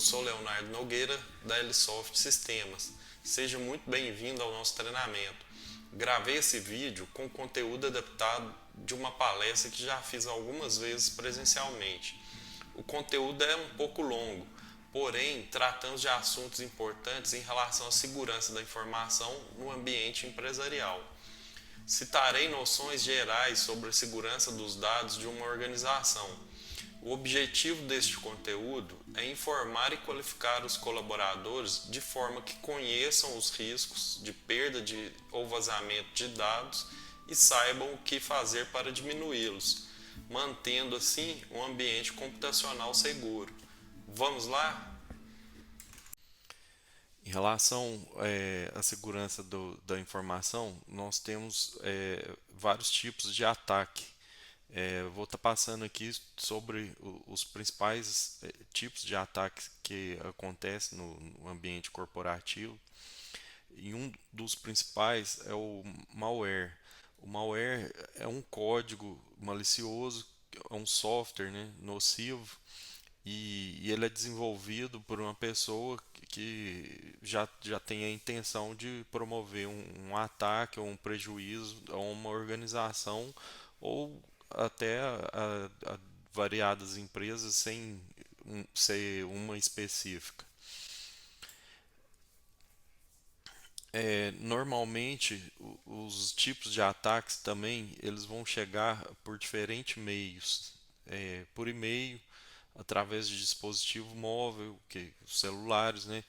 sou Leonardo Nogueira, da Lsoft Sistemas. Seja muito bem-vindo ao nosso treinamento. Gravei esse vídeo com conteúdo adaptado de uma palestra que já fiz algumas vezes presencialmente. O conteúdo é um pouco longo, porém tratamos de assuntos importantes em relação à segurança da informação no ambiente empresarial. Citarei noções gerais sobre a segurança dos dados de uma organização. O objetivo deste conteúdo é informar e qualificar os colaboradores de forma que conheçam os riscos de perda ou vazamento de dados e saibam o que fazer para diminuí-los, mantendo assim um ambiente computacional seguro. Vamos lá? Em relação à segurança da informação, nós temos vários tipos de ataque. Vou estar passando aqui sobre os principais tipos de ataques que acontecem no ambiente corporativo. E um dos principais é o malware. O malware é um código malicioso, é um software, né, nocivo, e ele é desenvolvido por uma pessoa que já tem a intenção de promover um ataque ou um prejuízo a uma organização ou até a variadas empresas sem ser uma específica. Normalmente, os tipos de ataques também eles vão chegar por diferentes meios, por e-mail, através de dispositivo móvel, os celulares, né,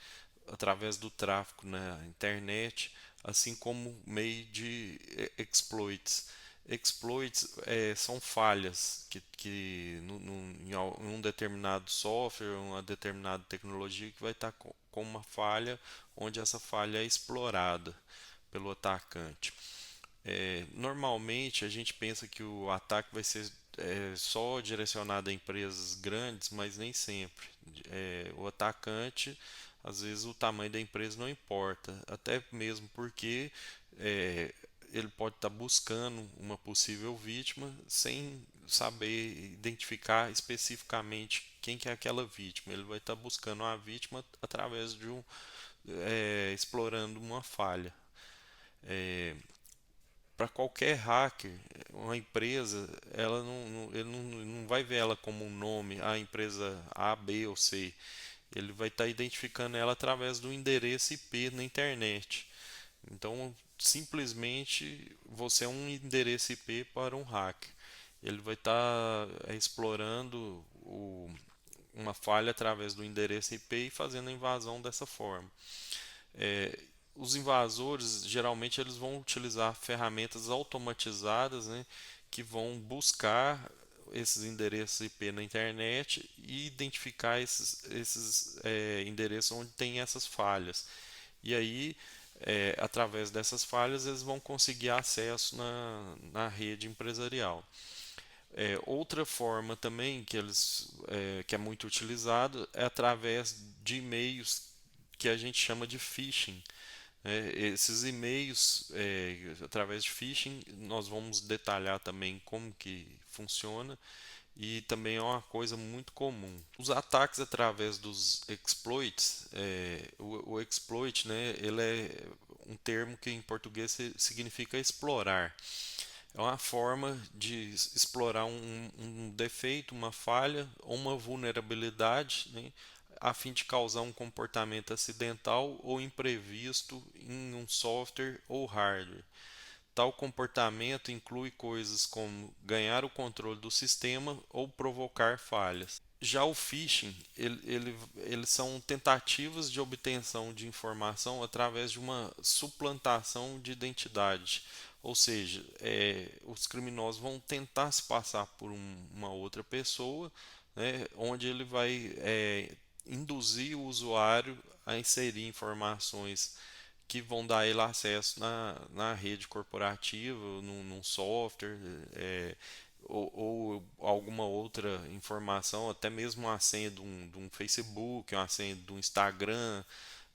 através do tráfego na internet, assim como meio de exploits. Exploits são falhas em um determinado software, uma determinada tecnologia que vai estar com uma falha, onde essa falha é explorada pelo atacante. Normalmente a gente pensa que o ataque vai ser só direcionado a empresas grandes, mas nem sempre. O atacante, às vezes o tamanho da empresa não importa, até mesmo porque é, ele pode estar buscando uma possível vítima sem saber identificar especificamente quem que é aquela vítima. Ele vai estar buscando a vítima através de explorando uma falha. Para qualquer hacker, uma empresa, ele não vai ver ela como um nome, a empresa A, B ou C. Ele vai estar identificando ela através do endereço IP na internet. Então, simplesmente você é um endereço IP para um hacker. Ele vai estar explorando uma falha através do endereço IP e fazendo a invasão dessa forma. É, os invasores geralmente eles vão utilizar ferramentas automatizadas, né, que vão buscar esses endereços IP na internet e identificar esses endereços onde tem essas falhas. E aí, através dessas falhas, eles vão conseguir acesso na rede empresarial. Outra forma também que é muito utilizado é através de e-mails que a gente chama de phishing. Esses e-mails, através de phishing, nós vamos detalhar também como que funciona e também é uma coisa muito comum. Os ataques através dos exploits, o exploit, né, ele é um termo que em português significa explorar. É uma forma de explorar um defeito, uma falha ou uma vulnerabilidade, né, a fim de causar um comportamento acidental ou imprevisto em um software ou hardware. Tal comportamento inclui coisas como ganhar o controle do sistema ou provocar falhas. Já o phishing, eles são tentativas de obtenção de informação através de uma suplantação de identidade. Ou seja, os criminosos vão tentar se passar por uma outra pessoa, né, onde ele vai induzir o usuário a inserir informações que vão dar ele acesso na rede corporativa, num software, ou alguma outra informação, até mesmo uma senha de um Facebook, uma senha de um Instagram,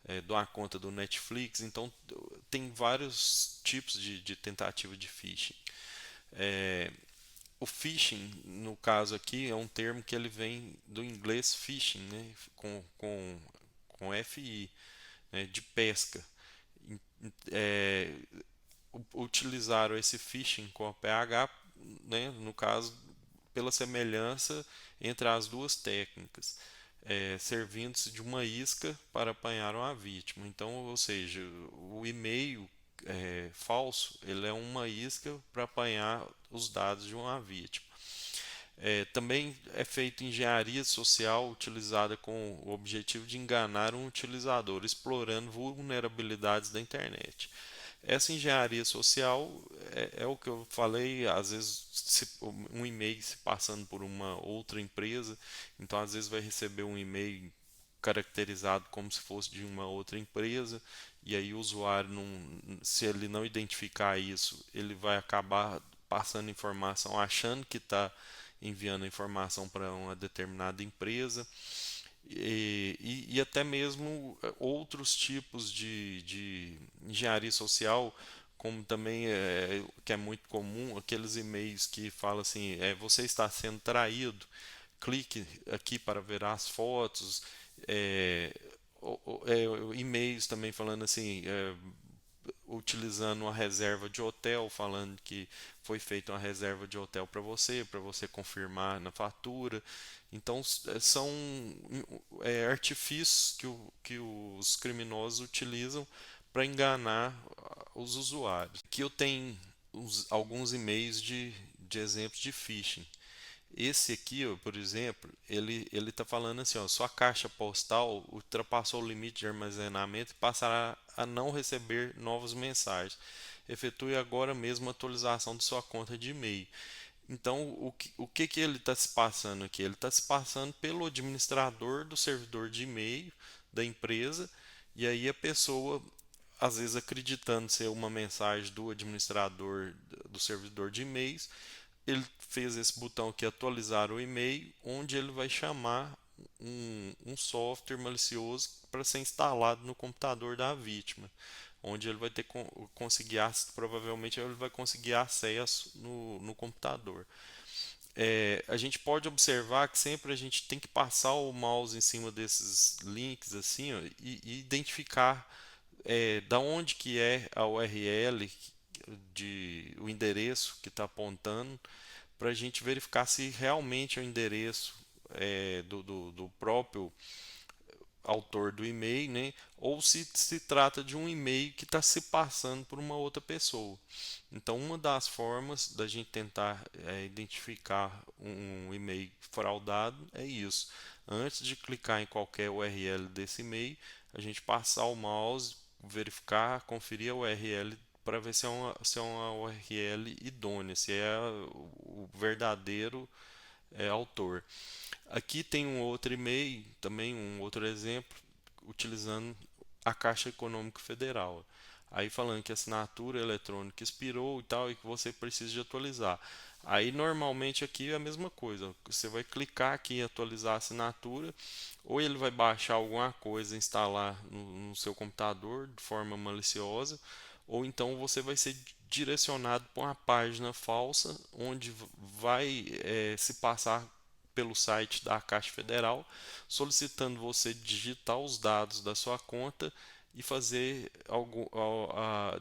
de uma conta do Netflix. Então, tem vários tipos de tentativa de phishing. O phishing, no caso aqui, é um termo que ele vem do inglês fishing, né? Com FI, né? De pesca. É, utilizaram esse phishing com a PH, né? No caso, pela semelhança entre as duas técnicas, servindo-se de uma isca para apanhar uma vítima. Então, ou seja, o e-mail falso, ele é uma isca para apanhar os dados de uma vítima. Também é feita engenharia social utilizada com o objetivo de enganar um utilizador, explorando vulnerabilidades da internet. Essa engenharia social é o que eu falei, às vezes um e-mail se passando por uma outra empresa, então às vezes vai receber um e-mail caracterizado como se fosse de uma outra empresa, e aí o usuário, não, se ele não identificar isso, ele vai acabar passando informação achando que está enviando informação para uma determinada empresa e até mesmo outros tipos de engenharia social, como também que é muito comum, aqueles e-mails que falam assim, você está sendo traído, clique aqui para ver as fotos, é, e-mails também falando assim, utilizando uma reserva de hotel, falando que foi feita uma reserva de hotel para você confirmar na fatura. Então, são artifícios que os criminosos utilizam para enganar os usuários. Aqui eu tenho alguns e-mails de exemplos de phishing. Esse aqui, ó, por exemplo, ele está falando assim, ó, sua caixa postal ultrapassou o limite de armazenamento e passará a não receber novas mensagens. Efetue agora mesmo a atualização de sua conta de e-mail. Então, que ele está se passando aqui? Ele está se passando pelo administrador do servidor de e-mail da empresa, e aí a pessoa, às vezes acreditando ser uma mensagem do administrador do servidor de e-mails, ele fez esse botão aqui, atualizar o e-mail, onde ele vai chamar um software malicioso para ser instalado no computador da vítima, onde ele vai ter conseguir, provavelmente ele vai conseguir acesso no computador. A gente pode observar que sempre a gente tem que passar o mouse em cima desses links assim, ó, e identificar da onde que é a URL, o endereço que está apontando, para a gente verificar se realmente é o endereço do próprio autor do e-mail, né? Ou se trata de um e-mail que está se passando por uma outra pessoa. Então, uma das formas da gente tentar identificar um e-mail fraudado é isso. Antes de clicar em qualquer URL desse e-mail, a gente passar o mouse, verificar, conferir a URL para ver se é uma URL idônea, se é o verdadeiro autor. Aqui tem um outro e-mail, também um outro exemplo, utilizando a Caixa Econômica Federal. Aí falando que a assinatura eletrônica expirou e tal, e que você precisa de atualizar. Aí normalmente aqui é a mesma coisa. Você vai clicar aqui em atualizar a assinatura, ou ele vai baixar alguma coisa, instalar no seu computador de forma maliciosa, ou então você vai ser direcionado para uma página falsa, onde vai se passar pelo site da Caixa Federal, solicitando você digitar os dados da sua conta e fazer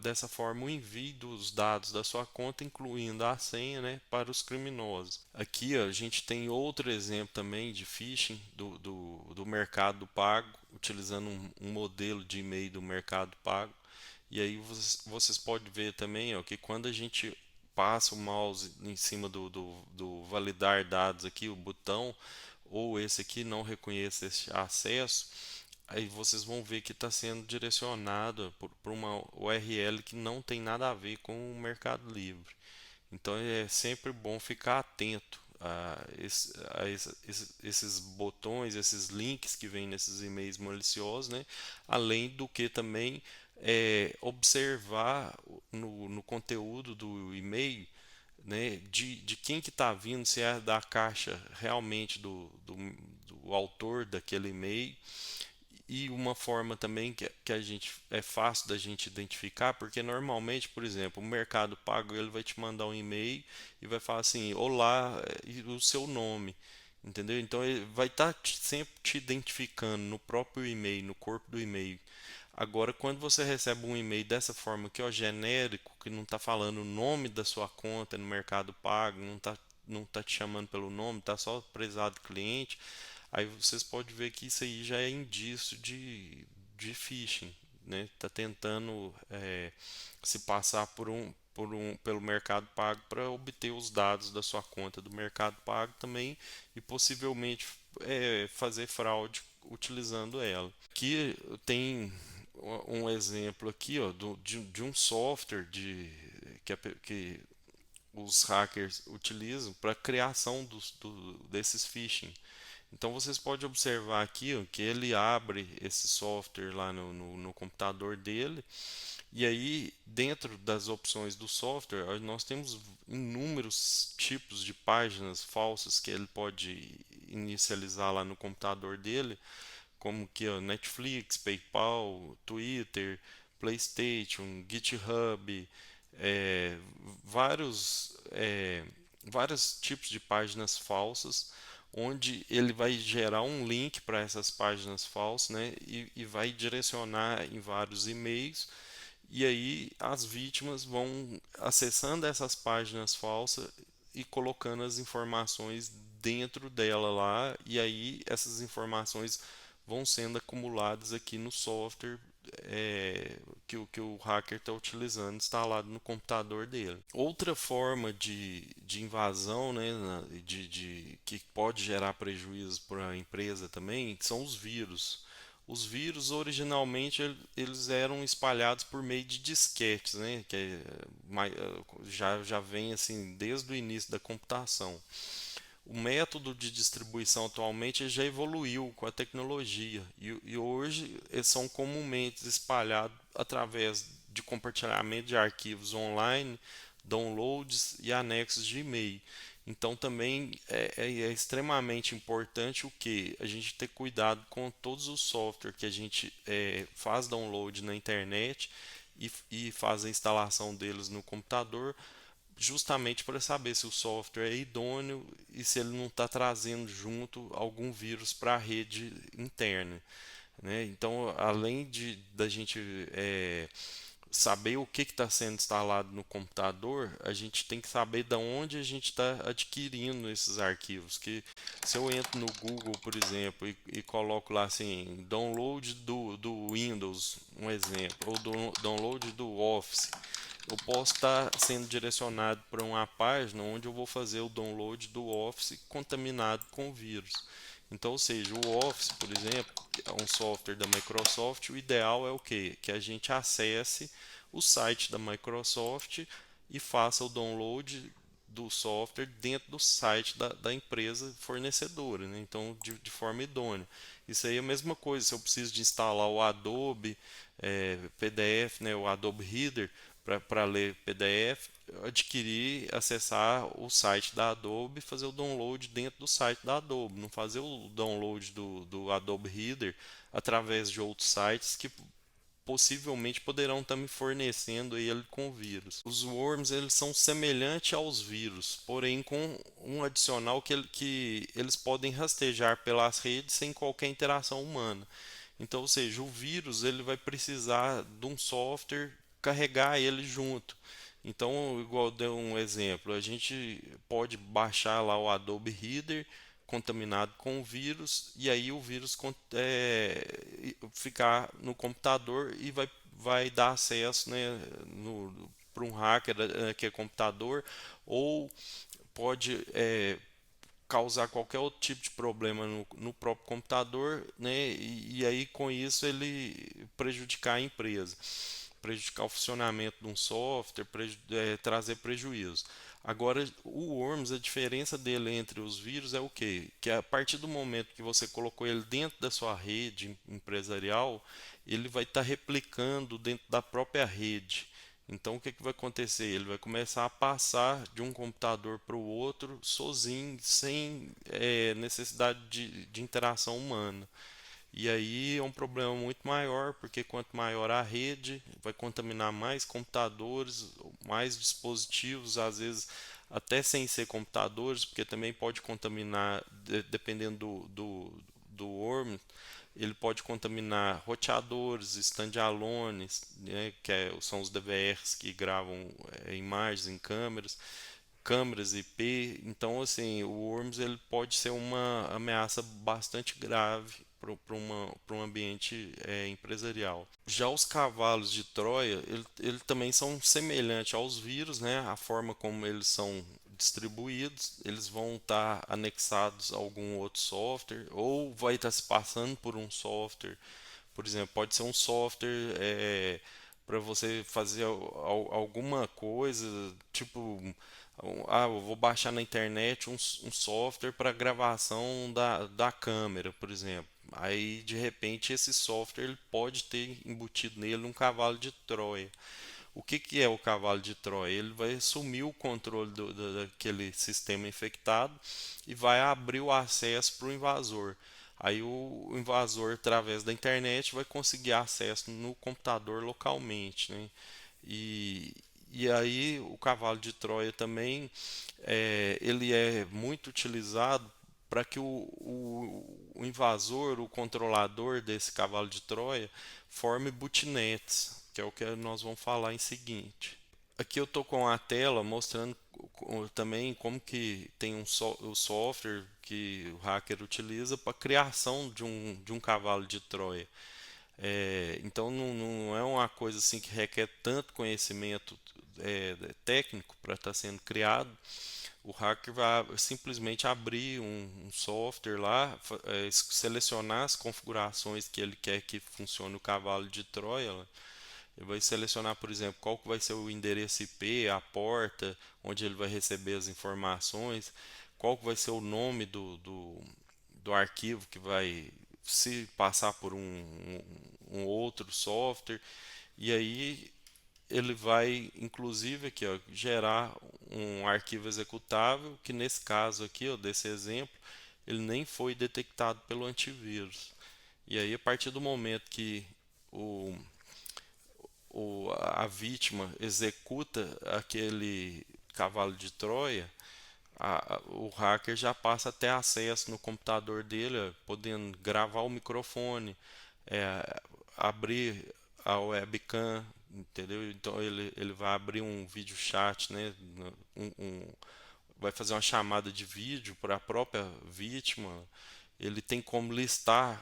dessa forma o envio dos dados da sua conta, incluindo a senha, né, para os criminosos. Aqui ó, a gente tem outro exemplo também de phishing do Mercado Pago, utilizando um modelo de e-mail do Mercado Pago. E aí vocês podem ver também ó, que quando a gente passa o mouse em cima do validar dados aqui, o botão, ou esse aqui não reconhece esse acesso, aí vocês vão ver que está sendo direcionado por uma URL que não tem nada a ver com o Mercado Livre. Então é sempre bom ficar atento esses botões, esses links que vêm nesses e-mails maliciosos, né? Além do que também observar no conteúdo do e-mail, né, de quem que está vindo, se é da caixa realmente do autor daquele e-mail, E uma forma também que a gente é fácil da gente identificar, porque normalmente, por exemplo, o Mercado Pago ele vai te mandar um e-mail e vai falar assim, olá, e o seu nome, entendeu? Então ele vai estar sempre te identificando no próprio e-mail, no corpo do e-mail. Agora, quando você recebe um e-mail dessa forma que é genérico, que não está falando o nome da sua conta no Mercado Pago, não tá te chamando pelo nome, está só prezado cliente, aí vocês podem ver que isso aí já é indício de phishing, né? Tá tentando se passar pelo Mercado Pago para obter os dados da sua conta do Mercado Pago também e possivelmente fazer fraude utilizando ela. Aqui tem um exemplo aqui, ó, de um software que os hackers utilizam para a criação desses phishing. Então vocês podem observar aqui ó, que ele abre esse software lá no computador dele e aí dentro das opções do software nós temos inúmeros tipos de páginas falsas que ele pode inicializar lá no computador dele, como que ó, Netflix, PayPal, Twitter, PlayStation, GitHub, é, vários vários tipos de páginas falsas, onde ele vai gerar um link para essas páginas falsas, né, e vai direcionar em vários e-mails. E aí as vítimas vão acessando essas páginas falsas e colocando as informações dentro dela lá, e aí essas informações vão sendo acumuladas aqui no software que o hacker está utilizando instalado no computador dele. Outra forma de invasão, né, que pode gerar prejuízo para a empresa também, são os vírus. Os vírus originalmente eles eram espalhados por meio de disquetes, né, que já vem assim desde o início da computação. O método de distribuição atualmente já evoluiu com a tecnologia e hoje eles são comumente espalhados através de compartilhamento de arquivos online, downloads e anexos de e-mail. Então também é extremamente importante o que a gente ter cuidado com todos os softwares que a gente faz download na internet e faz a instalação deles no computador, justamente para saber se o software é idôneo e se ele não está trazendo junto algum vírus para a rede interna, né? Então, além de da gente saber o que está sendo instalado no computador, a gente tem que saber de onde a gente está adquirindo esses arquivos. Que se eu entro no Google, por exemplo, e coloco lá assim, download do Windows, um exemplo, ou download do Office, eu posso estar sendo direcionado para uma página onde eu vou fazer o download do Office contaminado com vírus. Então, ou seja, o Office, por exemplo, é um software da Microsoft, o ideal é o quê? Que a gente acesse o site da Microsoft e faça o download do software dentro do site da empresa fornecedora, né? Então, de forma idônea. Isso aí é a mesma coisa, se eu preciso de instalar o Adobe PDF, né, o Adobe Reader, para ler PDF, adquirir, acessar o site da Adobe e fazer o download dentro do site da Adobe, não fazer o download do Adobe Reader através de outros sites que possivelmente poderão estar me fornecendo ele com vírus. Os worms eles são semelhantes aos vírus, porém com um adicional que eles podem rastejar pelas redes sem qualquer interação humana. Então, ou seja, o vírus ele vai precisar de um software carregar ele junto. Então, igual deu um exemplo, a gente pode baixar lá o Adobe Reader contaminado com o vírus e aí o vírus ficar no computador e vai dar acesso, né, para um hacker que é computador, ou pode causar qualquer outro tipo de problema no próprio computador, né? E aí com isso ele prejudicar a empresa, prejudicar o funcionamento de um software, trazer prejuízo. Agora, o Worms, a diferença dele entre os vírus é o quê? Que a partir do momento que você colocou ele dentro da sua rede empresarial, ele vai estar replicando dentro da própria rede. Então, o que vai acontecer? Ele vai começar a passar de um computador para o outro sozinho, sem necessidade de interação humana. E aí é um problema muito maior, porque quanto maior a rede, vai contaminar mais computadores, mais dispositivos, às vezes até sem ser computadores, porque também pode contaminar, dependendo do worm, ele pode contaminar roteadores, standalones, né, são os DVRs que gravam imagens em câmeras IP. Então, assim, o Worms ele pode ser uma ameaça bastante grave para um ambiente empresarial. Já os cavalos de Troia, ele também são semelhantes aos vírus, né? A forma como eles são distribuídos, eles vão estar anexados a algum outro software ou vai estar se passando por um software. Por exemplo, pode ser um software para você fazer alguma coisa, tipo, eu vou baixar na internet um software para gravação da câmera, por exemplo. Aí, de repente, esse software ele pode ter embutido nele um cavalo de Troia. O que, que é o cavalo de Troia? Ele vai assumir o controle daquele sistema infectado e vai abrir o acesso para o invasor. Aí o invasor, através da internet, vai conseguir acesso no computador localmente, né? E, e aí o cavalo de Troia também ele é muito utilizado para que o invasor, o controlador desse cavalo de Troia, forme botnets, que é o que nós vamos falar em seguinte. Aqui eu estou com a tela mostrando também como que tem o software que o hacker utiliza para a criação de um cavalo de Troia. Então não é uma coisa assim que requer tanto conhecimento técnico para estar sendo criado. O hacker vai simplesmente abrir um software lá, selecionar as configurações que ele quer que funcione o cavalo de Troia. Ele vai selecionar, por exemplo, qual que vai ser o endereço IP, a porta, onde ele vai receber as informações, qual que vai ser o nome do arquivo que vai se passar por um outro software. E aí ele vai, inclusive, aqui, ó, gerar um arquivo executável, que nesse caso aqui, ó, desse exemplo, ele nem foi detectado pelo antivírus. E aí, a partir do momento que o, a vítima executa aquele cavalo de Troia, o hacker já passa a ter acesso no computador dele, ó, podendo gravar o microfone, é, abrir a webcam, entendeu? Então ele vai abrir um vídeo chat, né? Vai fazer uma chamada de vídeo para a própria vítima. Ele tem como listar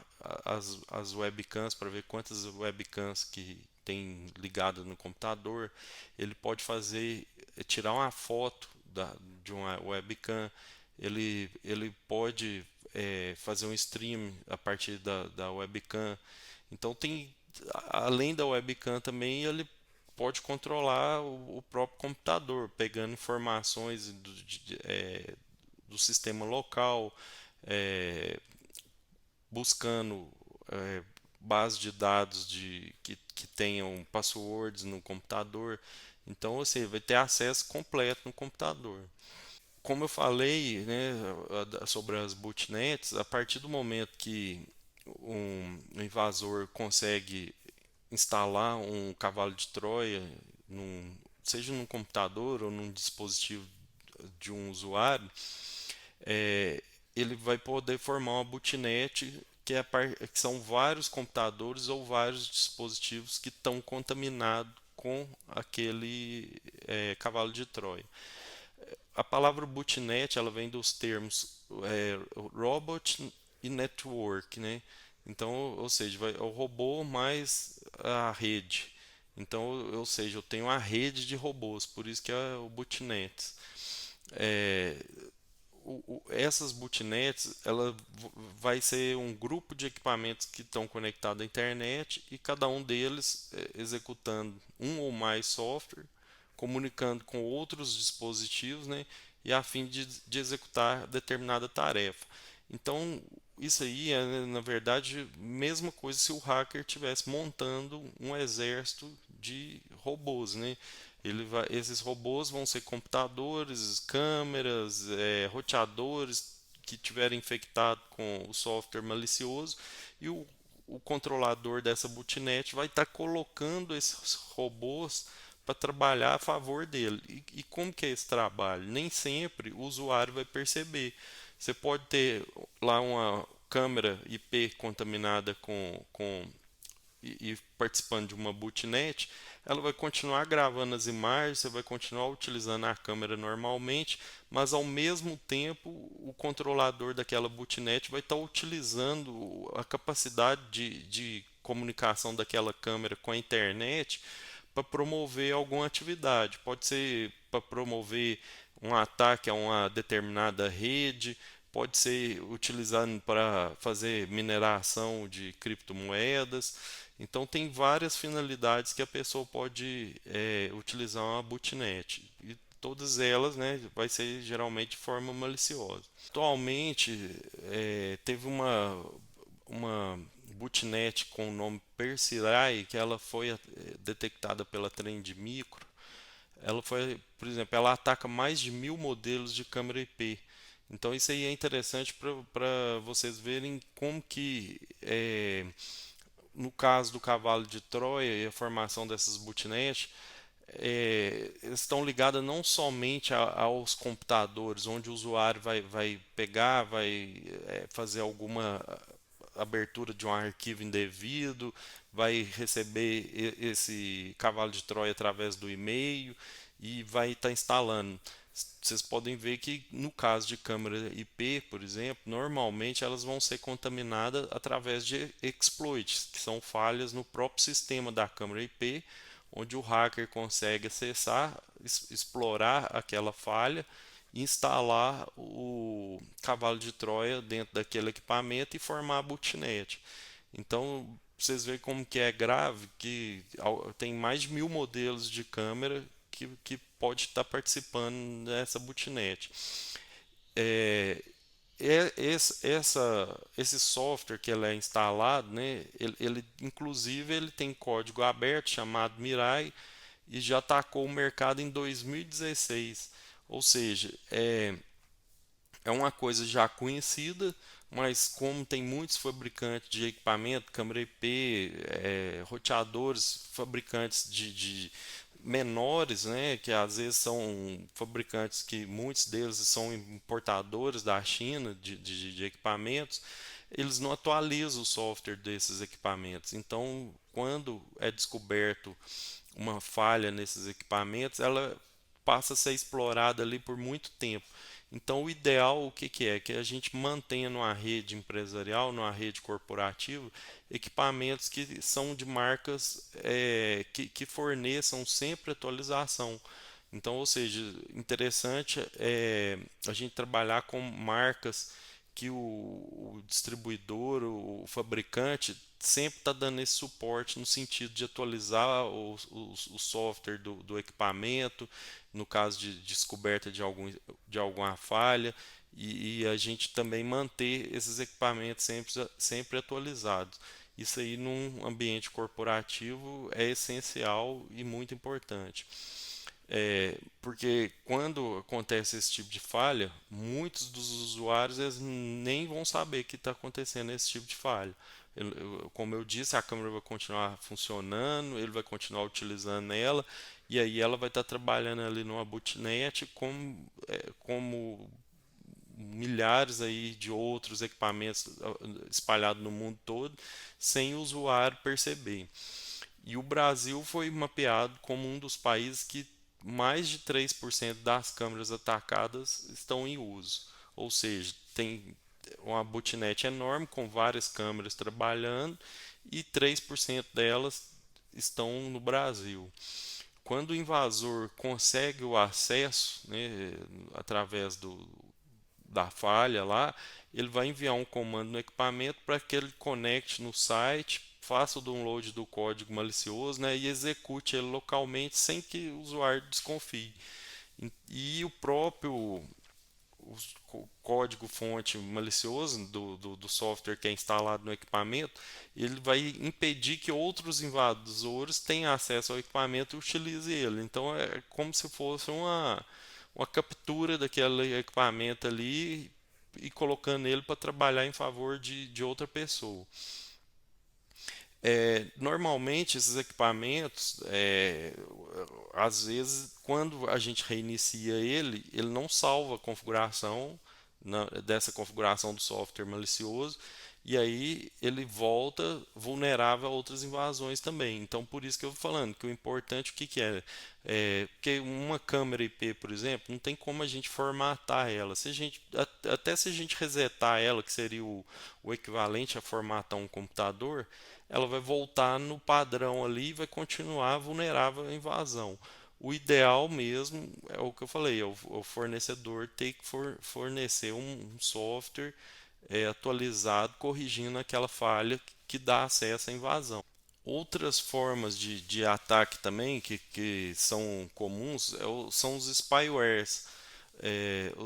as webcams para ver quantas webcams que tem ligada no computador. Ele pode fazer, tirar uma foto de uma webcam. Ele pode fazer um stream a partir da webcam. Então tem, além da webcam também, ele pode controlar o próprio computador, pegando informações do sistema local, é, buscando é, bases de dados que tenham passwords no computador. Então você vai ter acesso completo no computador. Como eu falei, né, sobre as botnets, a partir do momento que um invasor consegue instalar um cavalo de Troia, seja num computador ou num dispositivo de um usuário, é, ele vai poder formar uma botnet que são vários computadores ou vários dispositivos que estão contaminados com aquele cavalo de Troia. A palavra botnet ela vem dos termos robot e network, né? Então, ou seja, é o robô mais a rede. Então, ou seja, eu tenho uma rede de robôs, por isso que é o botnet. É, essas botnets, ela vai ser um grupo de equipamentos que estão conectados à internet e cada um deles executando um ou mais software, comunicando com outros dispositivos, né, e a fim de executar determinada tarefa. Então, isso aí é, na verdade, a mesma coisa se o hacker estivesse montando um exército de robôs, né? Esses robôs vão ser computadores, câmeras, roteadores que tiverem infectado com o software malicioso e o o controlador dessa botnet vai estar colocando esses robôs para trabalhar a favor dele. E como que é esse trabalho? Nem sempre o usuário vai perceber. Você pode ter lá uma câmera IP contaminada e participando de uma botnet, ela vai continuar gravando as imagens, você vai continuar utilizando a câmera normalmente, mas ao mesmo tempo o controlador daquela botnet vai estar utilizando a capacidade de comunicação daquela câmera com a internet para promover alguma atividade. Pode ser para promover um ataque a uma determinada rede, pode ser utilizado para fazer mineração de criptomoedas. Então tem várias finalidades que a pessoa pode utilizar uma botnet. E todas elas, né, vai ser geralmente de forma maliciosa. Atualmente teve uma botnet com o nome Persirai, que ela foi detectada pela Trend Micro. Ela foi, por exemplo, ela ataca mais de 1.000 modelos de câmera IP. Então isso aí é interessante para vocês verem como que no caso do cavalo de Troia e a formação dessas botnets, estão ligadas não somente aos computadores, onde o usuário vai pegar, vai fazer alguma abertura de um arquivo indevido, vai receber esse cavalo de Troia através do e-mail e vai estar instalando. Vocês podem ver que no caso de câmera IP, por exemplo, normalmente elas vão ser contaminadas através de exploits, que são falhas no próprio sistema da câmera IP, onde o hacker consegue acessar, explorar aquela falha, instalar o cavalo de Troia dentro daquele equipamento e formar a botnet. Então, vocês veem como que é grave, que tem mais de 1.000 modelos de câmera que pode estar participando dessa botnet. É, esse software que ele é instalado, né, inclusive ele tem código aberto chamado Mirai e já atacou o mercado em 2016. Ou seja, é uma coisa já conhecida, mas como tem muitos fabricantes de equipamento, câmera IP, roteadores, fabricantes de menores, né, que às vezes são fabricantes que muitos deles são importadores da China de equipamentos, eles não atualizam o software desses equipamentos. Então, quando é descoberto uma falha nesses equipamentos, ela passa a ser explorada ali por muito tempo. Então, o ideal, o que, que é? Que a gente mantenha numa rede empresarial, numa rede corporativa, equipamentos que são de marcas que forneçam sempre atualização. Então, ou seja, interessante a gente trabalhar com marcas que o distribuidor, o fabricante, sempre está dando esse suporte no sentido de atualizar o software do equipamento, no caso de descoberta de alguma falha, e a gente também manter esses equipamentos sempre atualizados. Isso aí num ambiente corporativo é essencial e muito importante. Porque quando acontece esse tipo de falha, muitos dos usuários eles nem vão saber que está acontecendo esse tipo de falha. Como eu disse, a câmera vai continuar funcionando, ele vai continuar utilizando ela, e aí ela vai estar trabalhando ali numa botnet como milhares aí de outros equipamentos espalhados no mundo todo, sem o usuário perceber. E o Brasil foi mapeado como um dos países que mais de 3% das câmeras atacadas estão em uso. Ou seja, tem uma botnet enorme com várias câmeras trabalhando e 3% delas estão no Brasil. Quando o invasor consegue o acesso, né, através da falha lá, ele vai enviar um comando no equipamento para que ele conecte no site, faça o download do código malicioso, né, e execute ele localmente sem que o usuário desconfie. E o próprio o código fonte malicioso do software que é instalado no equipamento, ele vai impedir que outros invasores tenham acesso ao equipamento e utilizem ele. Então é como se fosse uma captura daquele equipamento ali e colocando ele para trabalhar em favor de outra pessoa. Normalmente esses equipamentos, às vezes, quando a gente reinicia ele não salva a configuração dessa configuração do software malicioso, e aí ele volta vulnerável a outras invasões também. Então, por isso que eu estou falando que o importante, o que que é? Porque uma câmera IP, por exemplo, não tem como a gente formatar ela. Se a gente, até se a gente resetar ela, que seria o equivalente a formatar um computador, ela vai voltar no padrão ali e vai continuar vulnerável à invasão. O ideal mesmo é o que eu falei, é o fornecedor ter que fornecer um software atualizado corrigindo aquela falha que dá acesso à invasão. Outras formas de ataque também que são comuns são os spywares.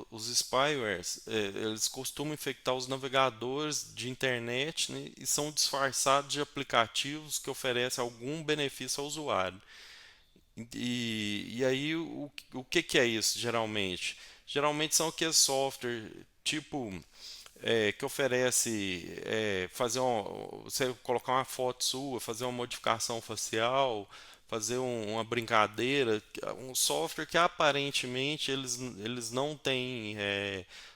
Os spywares, eles costumam infectar os navegadores de internet, né, e são disfarçados de aplicativos que oferecem algum benefício ao usuário. E aí o que que é isso geralmente? Geralmente são aqueles software tipo que oferece fazer você colocar uma foto sua, fazer uma modificação facial, fazer uma brincadeira, um software que aparentemente eles não têm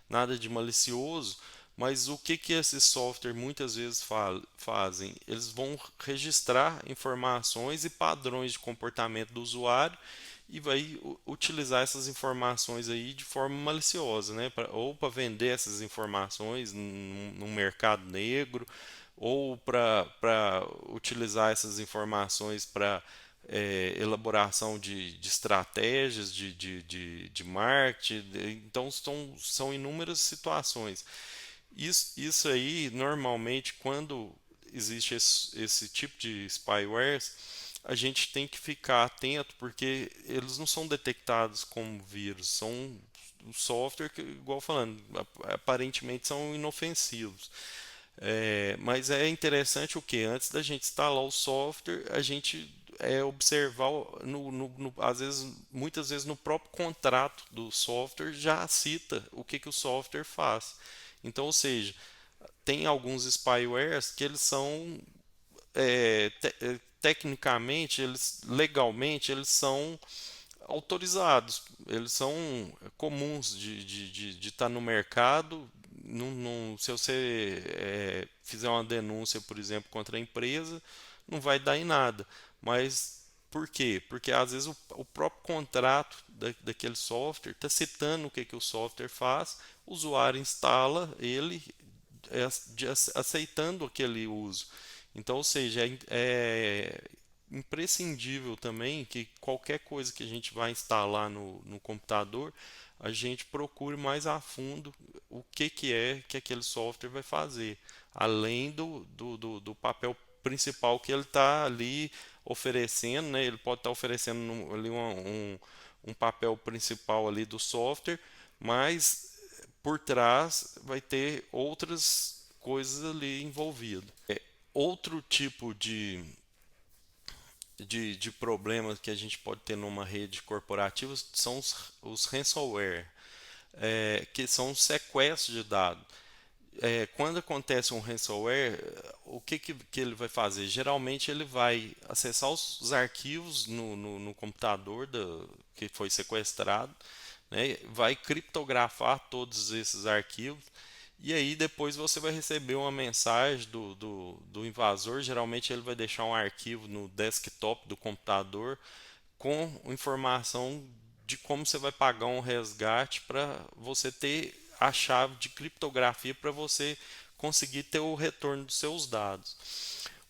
nada de malicioso, mas o que que esses software muitas vezes fazem? Eles vão registrar informações e padrões de comportamento do usuário e vai utilizar essas informações aí de forma maliciosa, né? Ou para vender essas informações no mercado negro, ou para utilizar essas informações para elaboração de estratégias de marketing. Então, são inúmeras situações. Isso aí, normalmente, quando existe esse tipo de spywares, a gente tem que ficar atento porque eles não são detectados como vírus, são um software que, igual falando, aparentemente são inofensivos. Mas é interessante o que? Antes da gente instalar o software, a gente observar, às vezes, muitas vezes no próprio contrato do software já cita o que, que o software faz. Então, ou seja, tem alguns spywares que eles são tecnicamente, legalmente, eles são autorizados, eles são comuns de estar no mercado. Se você fizer uma denúncia, por exemplo, contra a empresa, não vai dar em nada. Mas por quê? Porque às vezes o próprio contrato daquele software está citando o que, que o software faz, o usuário instala ele aceitando aquele uso. Então, ou seja, é imprescindível também que qualquer coisa que a gente vai instalar no computador, a gente procure mais a fundo o que, que é que aquele software vai fazer, além do papel principal que ele está ali oferecendo, né? Ele pode estar oferecendo ali um papel principal ali do software, mas por trás vai ter outras coisas ali envolvidas. Outro tipo de problema que a gente pode ter numa rede corporativa são os ransomware, que são os sequestros de dados. Quando acontece um ransomware, o que ele vai fazer? Geralmente ele vai acessar os arquivos no computador que foi sequestrado, né? Vai criptografar todos esses arquivos e aí depois você vai receber uma mensagem do invasor. Geralmente ele vai deixar um arquivo no desktop do computador com informação de como você vai pagar um resgate para você ter a chave de criptografia para você conseguir ter o retorno dos seus dados.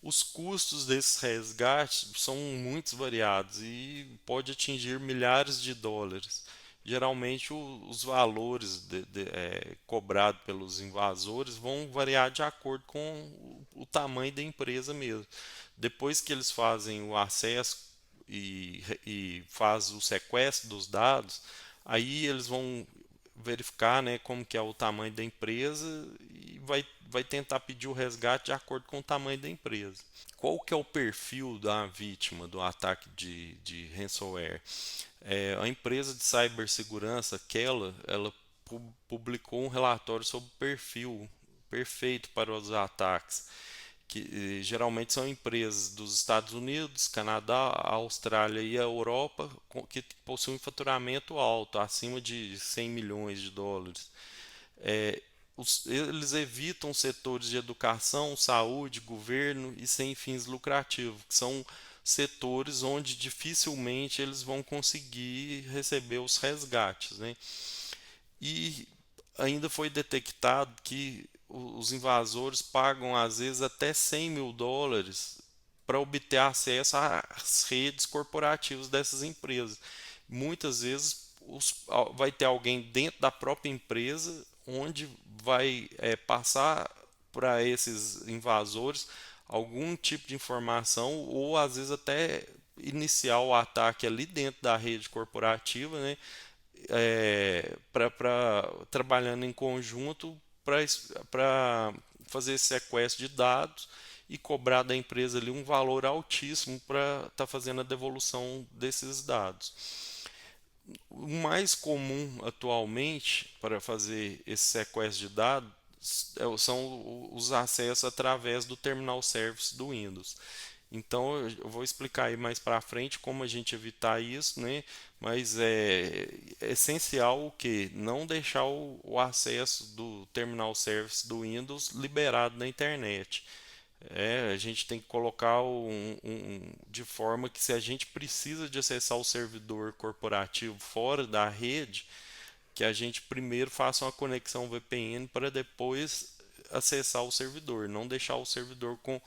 Os custos desses resgates são muito variados e pode atingir milhares de dólares. Geralmente os valores cobrados pelos invasores vão variar de acordo com o tamanho da empresa mesmo. Depois que eles fazem o acesso e faz o sequestro dos dados, aí eles vão verificar, né, como que é o tamanho da empresa e vai tentar pedir o resgate de acordo com o tamanho da empresa. Qual que é o perfil da vítima do ataque de ransomware? A empresa de cibersegurança, ela publicou um relatório sobre o perfil perfeito para os ataques. que geralmente são empresas dos Estados Unidos, Canadá, Austrália e a Europa que possuem faturamento alto, acima de 100 milhões de dólares. É, eles evitam setores de educação, saúde, governo e sem fins lucrativos, que são setores onde dificilmente eles vão conseguir receber os resgates, né? E ainda foi detectado que os invasores pagam às vezes até 100 mil dólares para obter acesso às redes corporativas dessas empresas. Muitas vezes vai ter alguém dentro da própria empresa onde vai passar para esses invasores algum tipo de informação ou às vezes até iniciar o ataque ali dentro da rede corporativa, né? Trabalhando em conjunto para fazer esse sequestro de dados e cobrar da empresa ali um valor altíssimo para estar fazendo a devolução desses dados. O mais comum atualmente para fazer esse sequestro de dados são os acessos através do terminal service do Windows. Então eu vou explicar aí mais para frente como a gente evitar isso, né? Mas é essencial o que não deixar o acesso do terminal service do Windows liberado na internet. A gente tem que colocar de forma que se a gente precisa de acessar o servidor corporativo fora da rede, que a gente primeiro faça uma conexão VPN para depois acessar o servidor, não deixar o servidor com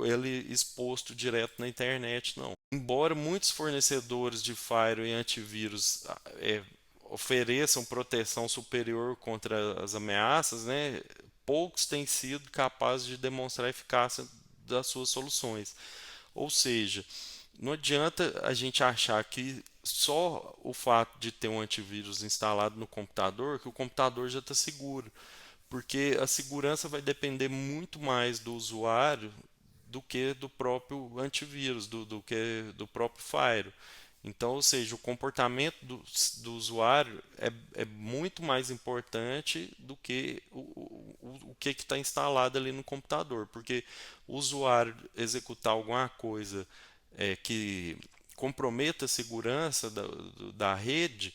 ele exposto direto na internet, não. Embora muitos fornecedores de firewall e antivírus ofereçam proteção superior contra as ameaças, né, poucos têm sido capazes de demonstrar a eficácia das suas soluções. Ou seja, não adianta a gente achar que só o fato de ter um antivírus instalado no computador, que o computador já está seguro, porque a segurança vai depender muito mais do usuário do que do próprio antivírus, do que do próprio Fire. Então, ou seja, o comportamento do usuário é muito mais importante do que o que está instalado ali no computador, porque o usuário executar alguma coisa que comprometa a segurança da rede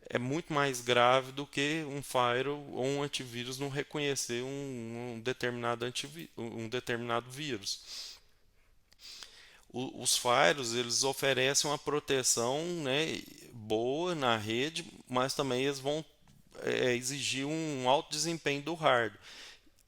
é muito mais grave do que um firewall ou um antivírus não reconhecer um determinado vírus. Os firewalls eles oferecem uma proteção, né, boa na rede, mas também eles vão exigir um alto desempenho do hardware.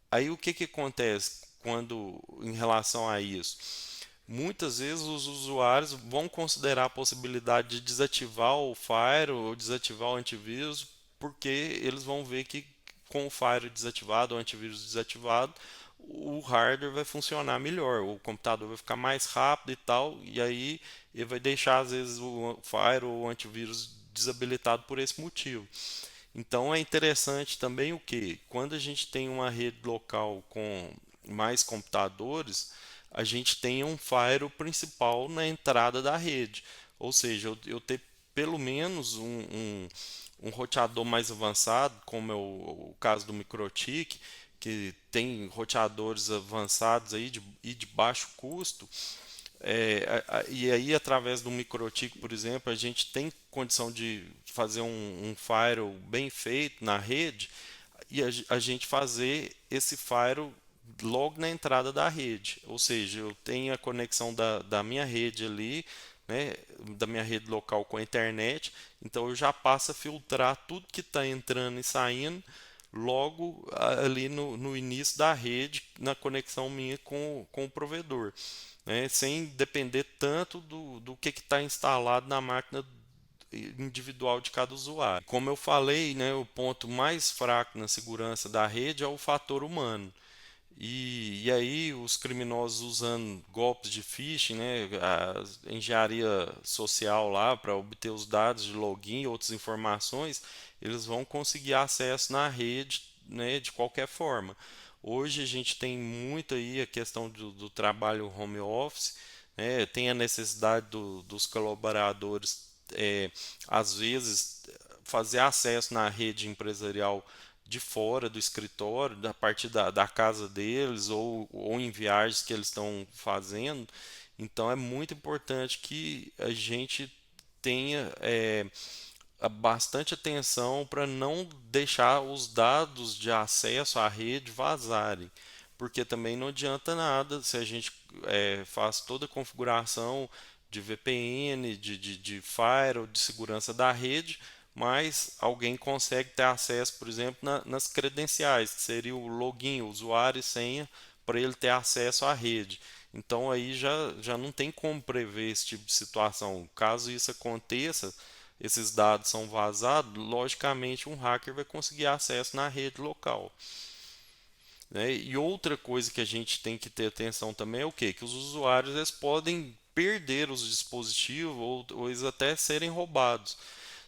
Aí o que, que acontece quando em relação a isso? Muitas vezes os usuários vão considerar a possibilidade de desativar o firewall ou desativar o antivírus, porque eles vão ver que com o firewall desativado, o antivírus desativado, o hardware vai funcionar melhor, o computador vai ficar mais rápido e tal, e aí ele vai deixar às vezes o firewall ou o antivírus desabilitado por esse motivo. Então é interessante também o que? Quando a gente tem uma rede local com mais computadores, a gente tem um firewall principal na entrada da rede. Ou seja, eu ter pelo menos um roteador mais avançado, como é o caso do MikroTik, que tem roteadores avançados aí e de baixo custo, e aí, através do MikroTik, por exemplo, a gente tem condição de fazer um firewall bem feito na rede e a gente fazer esse firewall logo na entrada da rede. Ou seja, eu tenho a conexão da minha rede ali, né, da minha rede local com a internet, então eu já passo a filtrar tudo que está entrando e saindo logo ali no início da rede, na conexão minha com o provedor, né, sem depender tanto do que está instalado na máquina individual de cada usuário. Como eu falei, né, o ponto mais fraco na segurança da rede é o fator humano. E aí os criminosos usando golpes de phishing, né, a engenharia social lá para obter os dados de login e outras informações, eles vão conseguir acesso na rede, né, de qualquer forma. Hoje a gente tem muito aí a questão do trabalho home office, né, tem a necessidade dos colaboradores às vezes fazer acesso na rede empresarial de fora do escritório, da parte da casa deles ou em viagens que eles estão fazendo. Então é muito importante que a gente tenha bastante atenção para não deixar os dados de acesso à rede vazarem, porque também não adianta nada se a gente faz toda a configuração de VPN, de firewall, de segurança da rede, mas alguém consegue ter acesso, por exemplo, nas credenciais, que seria o login, o usuário e senha, para ele ter acesso à rede. Então aí já não tem como prever esse tipo de situação. Caso isso aconteça, esses dados são vazados, logicamente um hacker vai conseguir acesso na rede local. Né? E outra coisa que a gente tem que ter atenção também é o quê? Que os usuários eles podem perder os dispositivos ou eles até serem roubados.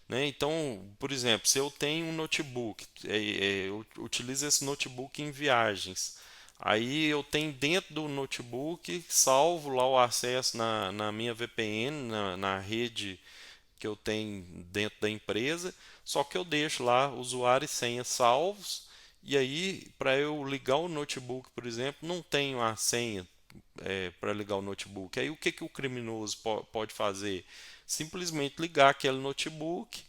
Né? Então, por exemplo, se eu tenho um notebook, eu utilizo esse notebook em viagens. Aí eu tenho dentro do notebook, salvo lá o acesso na minha VPN, na rede que eu tenho dentro da empresa, só que eu deixo lá usuário e senha salvos, e aí para eu ligar o notebook, por exemplo, não tenho a senha para ligar o notebook. Aí o que o criminoso pode fazer? Simplesmente ligar aquele notebook,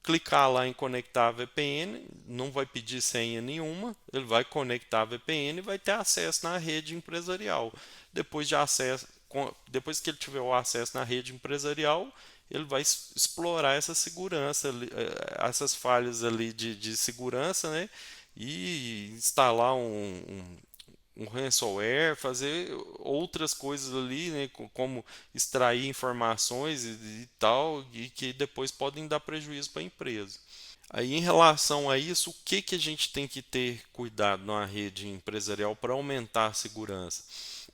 clicar lá em conectar a VPN, não vai pedir senha nenhuma, ele vai conectar a VPN e vai ter acesso na rede empresarial. Depois de acesso, depois que ele tiver o acesso na rede empresarial, ele vai explorar essa segurança, essas falhas ali de segurança, né? E instalar um ransomware, fazer outras coisas ali, né, como extrair informações e tal, e que depois podem dar prejuízo para a empresa. Aí, em relação a isso, o que que a gente tem que ter cuidado na rede empresarial para aumentar a segurança?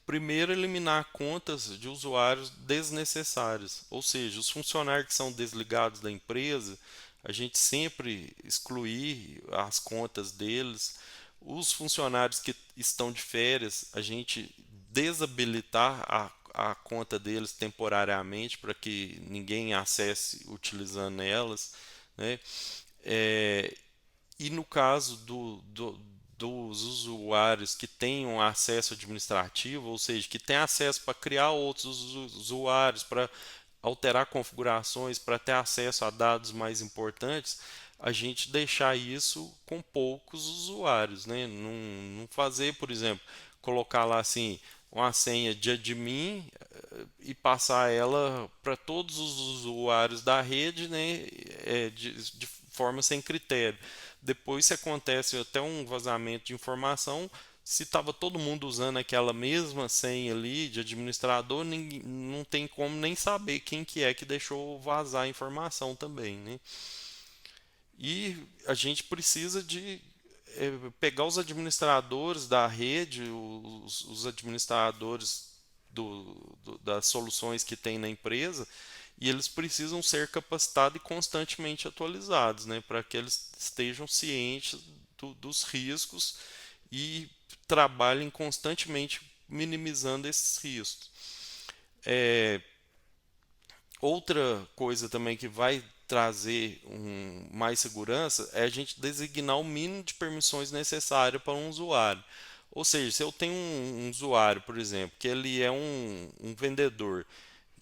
Primeiro, eliminar contas de usuários desnecessárias, ou seja, os funcionários que são desligados da empresa, a gente sempre excluir as contas deles. Os funcionários que estão de férias, a gente desabilitar a conta deles temporariamente para que ninguém acesse utilizando elas, né? É, e no caso dos usuários que tenham acesso administrativo, ou seja, que têm acesso para criar outros usuários, para alterar configurações, para ter acesso a dados mais importantes, a gente deixar isso com poucos usuários, né? Não fazer, por exemplo, colocar lá assim uma senha de admin e passar ela para todos os usuários da rede, né, de forma sem critério. Depois, se acontece até um vazamento de informação, se estava todo mundo usando aquela mesma senha ali de administrador, ninguém, não tem como nem saber quem que é que deixou vazar a informação também, né? E a gente precisa de pegar os administradores da rede, os administradores das soluções que tem na empresa, e eles precisam ser capacitados e constantemente atualizados, né, para que eles estejam cientes dos riscos e trabalhem constantemente minimizando esses riscos. É, outra coisa também que vai trazer mais segurança é a gente designar o mínimo de permissões necessárias para um usuário. Ou seja, se eu tenho um usuário, por exemplo, que ele é um vendedor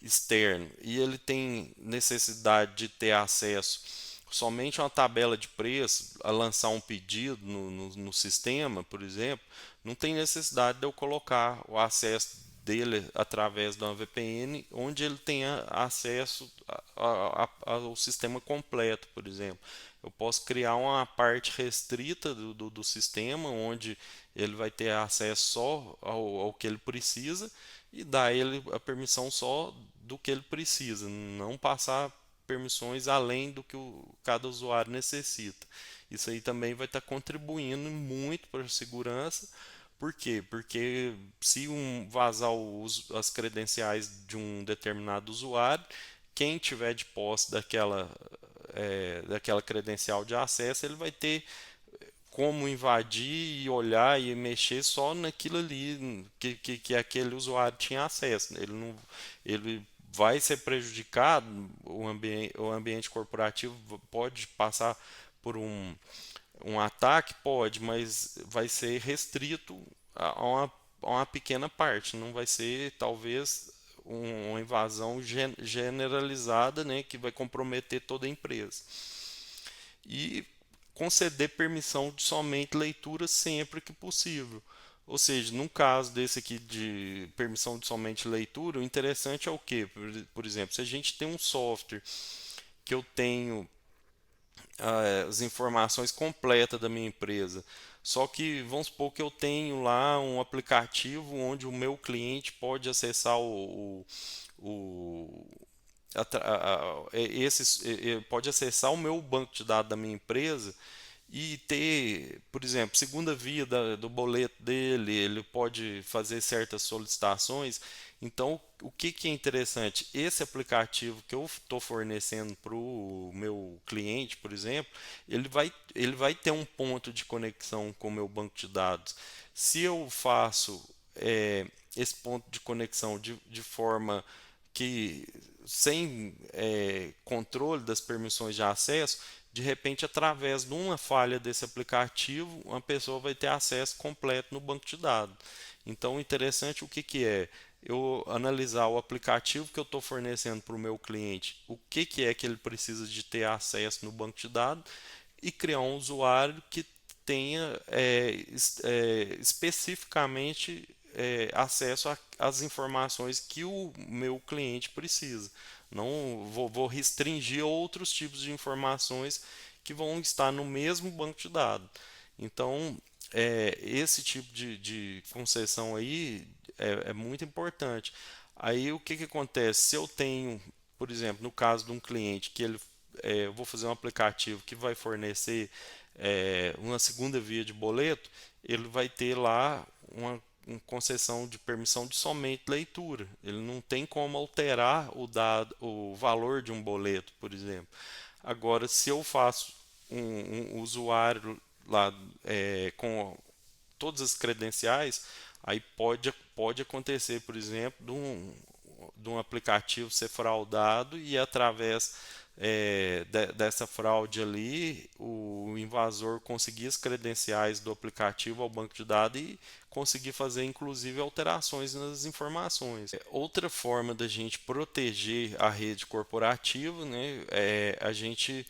externo e ele tem necessidade de ter acesso somente a uma tabela de preço, a lançar um pedido no sistema, por exemplo, não tem necessidade de eu colocar o acesso dele através de uma VPN, onde ele tenha acesso ao sistema completo, por exemplo. Eu posso criar uma parte restrita do sistema, onde ele vai ter acesso só ao que ele precisa e dar a ele a permissão só do que ele precisa, não passar permissões além do que cada usuário necessita. Isso aí também vai estar contribuindo muito para a segurança. Por quê? Porque se vazar as credenciais de um determinado usuário, quem tiver de posse daquela credencial de acesso, ele vai ter como invadir e olhar e mexer só naquilo ali que aquele usuário tinha acesso. Ele vai ser prejudicado, o ambiente corporativo pode passar por um ataque? Pode, mas vai ser restrito a uma pequena parte, não vai ser talvez uma invasão generalizada, né, que vai comprometer toda a empresa. E conceder permissão de somente leitura sempre que possível. Ou seja, num caso desse aqui de permissão de somente leitura, o interessante é o quê? Por exemplo, se a gente tem um software que eu tenho as informações completas da minha empresa. Só que vamos supor que eu tenho lá um aplicativo onde o meu cliente pode acessar o pode acessar o meu banco de dados da minha empresa e ter, por exemplo, segunda via do boleto dele, ele pode fazer certas solicitações. Então, o que, que é interessante? Esse aplicativo que eu estou fornecendo para o meu cliente, por exemplo, ele vai ter um ponto de conexão com o meu banco de dados. Se eu faço esse ponto de conexão de forma que sem controle das permissões de acesso, de repente, através de uma falha desse aplicativo, uma pessoa vai ter acesso completo no banco de dados. Então, o interessante o que, que é? Eu analisar o aplicativo que eu estou fornecendo para o meu cliente, o que, que é que ele precisa de ter acesso no banco de dados e criar um usuário que tenha especificamente acesso às informações que o meu cliente precisa. Não vou restringir outros tipos de informações que vão estar no mesmo banco de dados. Então, esse tipo de concessão aí é muito importante. Aí o que, que acontece? Se eu tenho, por exemplo, no caso de um cliente que eu vou fazer um aplicativo que vai fornecer uma segunda via de boleto, ele vai ter lá uma concessão de permissão de somente leitura. Ele não tem como alterar o valor de um boleto, por exemplo. Agora, se eu faço um usuário lá com todas as credenciais, aí pode acontecer, por exemplo, de um aplicativo ser fraudado e através dessa fraude ali, o invasor conseguir as credenciais do aplicativo ao banco de dados e conseguir fazer inclusive alterações nas informações. Outra forma da gente proteger a rede corporativa, né, é a gente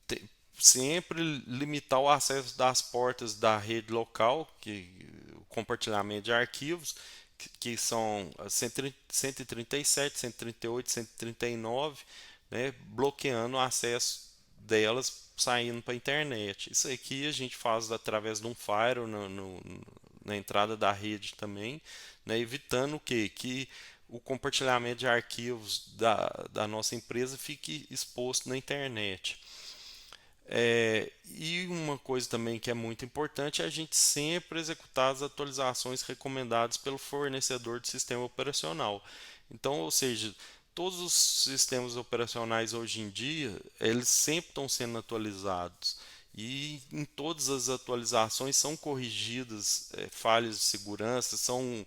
te- sempre limitar o acesso das portas da rede local, que o compartilhamento de arquivos, que são a 137, 138, 139, né, bloqueando o acesso delas saindo para a internet. Isso aqui a gente faz através de um firewall na entrada da rede também, né, evitando o quê? Que o compartilhamento de arquivos da nossa empresa fique exposto na internet. E uma coisa também que é muito importante é a gente sempre executar as atualizações recomendadas pelo fornecedor de sistema operacional. Então, ou seja, todos os sistemas operacionais hoje em dia, eles sempre estão sendo atualizados. E em todas as atualizações são corrigidas falhas de segurança, são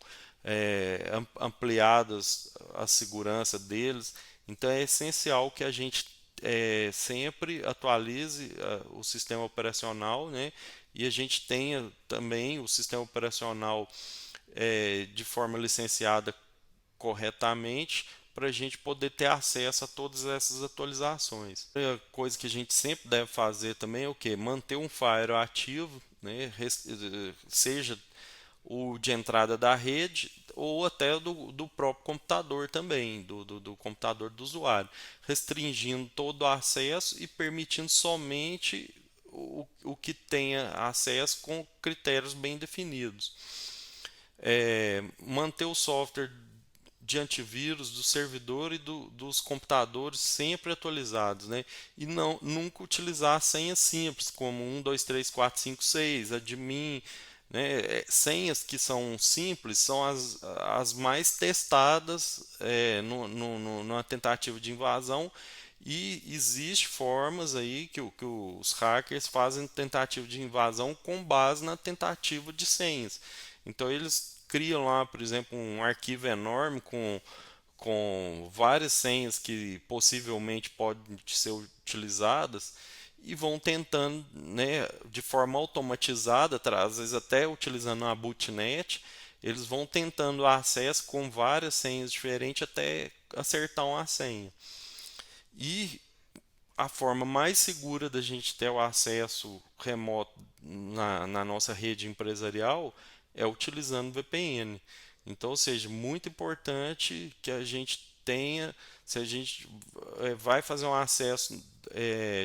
ampliadas a segurança deles. Então é essencial que a gente sempre atualize o sistema operacional, né? E a gente tenha também o sistema operacional de forma licenciada corretamente para a gente poder ter acesso a todas essas atualizações. A coisa que a gente sempre deve fazer também é o que? Manter um firewall ativo, né? Seja o de entrada da rede ou até do próprio computador também, do computador do usuário, restringindo todo o acesso e permitindo somente o que tenha acesso com critérios bem definidos. Manter o software de antivírus do servidor e dos computadores sempre atualizados, né? E nunca utilizar senhas simples como 1, 2, 3, 4, 5, 6, admin, né? Senhas que são simples são as mais testadas numa tentativa de invasão e existe formas aí que os hackers fazem tentativa de invasão com base na tentativa de senhas. Então eles criam lá, por exemplo, um arquivo enorme com várias senhas que possivelmente podem ser utilizadas e vão tentando, né, de forma automatizada, às vezes até utilizando uma botnet, eles vão tentando acesso com várias senhas diferentes até acertar uma senha. E a forma mais segura da gente ter o acesso remoto na nossa rede empresarial é utilizando VPN. Então, ou seja, muito importante que a gente tenha, se a gente vai fazer um acesso